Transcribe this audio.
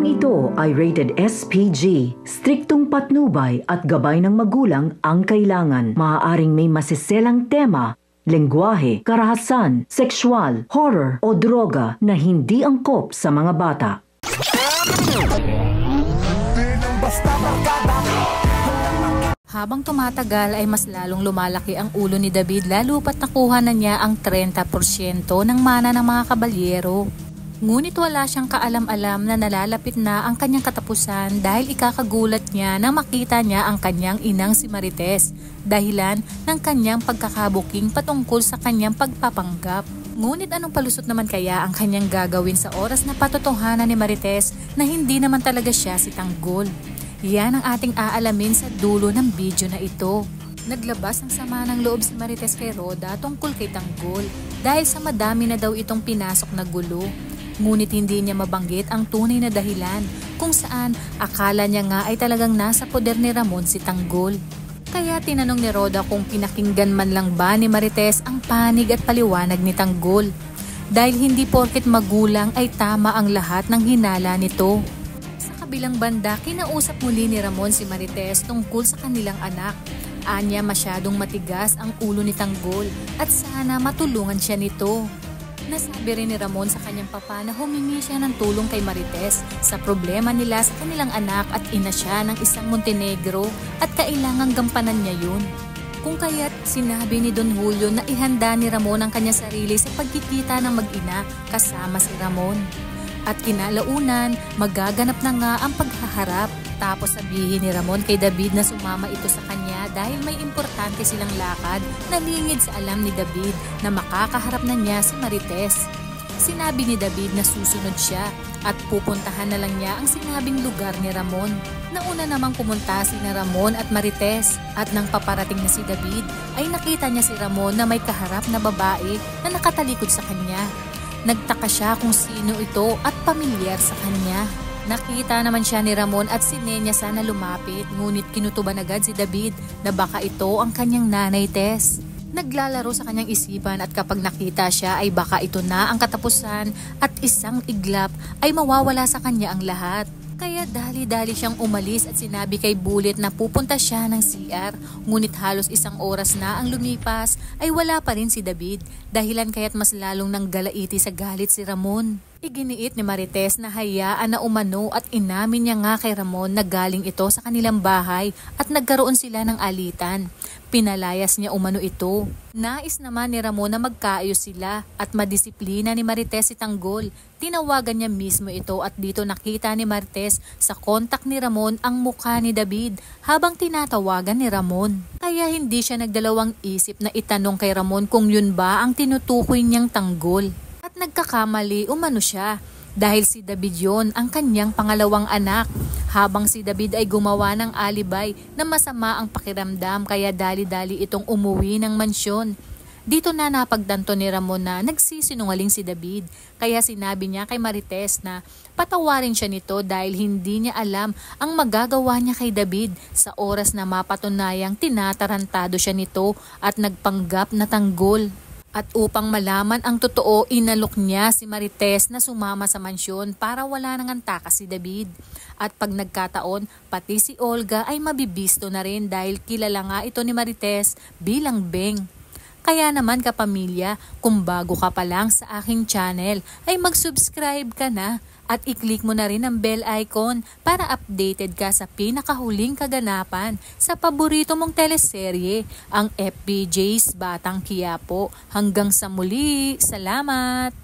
Programang ito ay rated SPG. Striktong patnubay at gabay ng magulang ang kailangan. Maaaring may masiselang tema, lengguwahe, karahasan, sexual, horror o droga na hindi angkop sa mga bata. Habang tumatagal ay mas lalong lumalaki ang ulo ni David lalo pat nakuha na niya ang 30% ng mana ng mga kabalyero. Ngunit wala siyang kaalam-alam na nalalapit na ang kanyang katapusan dahil ikakagulat niya na makita niya ang kanyang inang si Marites dahilan ng kanyang pagkakabuking patungkol sa kanyang pagpapanggap. Ngunit anong palusot naman kaya ang kanyang gagawin sa oras na patotohanan ni Marites na hindi naman talaga siya si Tanggol? Yan ang ating aalamin sa dulo ng video na ito. Naglabas ng sama ng loob si Marites kay Roda tungkol kay Tanggol dahil sa madami na daw itong pinasok na gulo. Ngunit hindi niya mabanggit ang tunay na dahilan kung saan akala niya nga ay talagang nasa poder ni Ramon si Tanggol. Kaya tinanong ni Roda kung pinakinggan man lang ba ni Marites ang panig at paliwanag ni Tanggol. Dahil hindi porket magulang ay tama ang lahat ng hinala nito. Sa kabilang banda, kinausap muli ni Ramon si Marites tungkol sa kanilang anak. Anya masyadong matigas ang ulo ni Tanggol at sana matulungan siya nito. Nasabi rin ni Ramon sa kanyang papa na humingi siya ng tulong kay Marites sa problema nila sa kanilang anak at ina siya ng isang Montenegro at kailangang gampanan niya yun. Kung kaya't sinabi ni Don Julio na ihanda ni Ramon ang kanyang sarili sa pagkikita ng mag-ina kasama si Ramon. At kinalaunan, magaganap na nga ang paghaharap. Tapos sabihin ni Ramon kay David na sumama ito sa kanya dahil may importante silang lakad na lingid sa alam ni David na makakaharap na niya si Marites. Sinabi ni David na susunod siya at pupuntahan na lang niya ang sinabing lugar ni Ramon. Nauna namang pumunta si Ramon at Marites at nang paparating na si David ay nakita niya si Ramon na may kaharap na babae na nakatalikod sa kanya. Nagtaka siya kung sino ito at pamilyar sa kanya. Nakita naman siya ni Ramon at sinenya sana lumapit ngunit kinutuban agad si David na baka ito ang kanyang nanay Tess. Naglalaro sa kanyang isipan at kapag nakita siya ay baka ito na ang katapusan at isang iglap ay mawawala sa kanya ang lahat. Kaya dali-dali siyang umalis at sinabi kay Bullet na pupunta siya ng CR. Ngunit halos isang oras na ang lumipas ay wala pa rin si David dahilan kaya't mas lalong nang galaiti sa galit si Ramon. Iginiit ni Marites na hayaan na umano at inamin niya nga kay Ramon na galing ito sa kanilang bahay at nagkaroon sila ng alitan. Pinalayas niya umano ito. Nais naman ni Ramon na magkaayos sila at madisiplina ni Marites si Tanggol. Tinawagan niya mismo ito at dito nakita ni Marites sa kontak ni Ramon ang mukha ni David habang tinatawagan ni Ramon. Kaya hindi siya nagdalawang isip na itanong kay Ramon kung yun ba ang tinutukoy niyang Tanggol. At nagkakamali umano siya dahil si David yon ang kanyang pangalawang anak. Habang si David ay gumawa ng alibay na masama ang pakiramdam kaya dali-dali itong umuwi ng mansyon. Dito na napagtanto ni Ramon na nagsisinungaling si David kaya sinabi niya kay Marites na patawarin siya nito dahil hindi niya alam ang magagawa niya kay David sa oras na mapatunayang tinatarantado siya nito at nagpanggap na Tanggol. At upang malaman ang totoo, inalok niya si Marites na sumama sa mansyon para wala nang antakas si David. At pag nagkataon, pati si Olga ay mabibisto na rin dahil kilala nga ito ni Marites bilang Beng. Kaya naman kapamilya, kung bago ka pa lang sa aking channel, ay mag-subscribe ka na at i-click mo na rin ang bell icon para updated ka sa pinakahuling kaganapan sa paborito mong teleserye, ang FPJ's Batang Quiapo. Hanggang sa muli, salamat!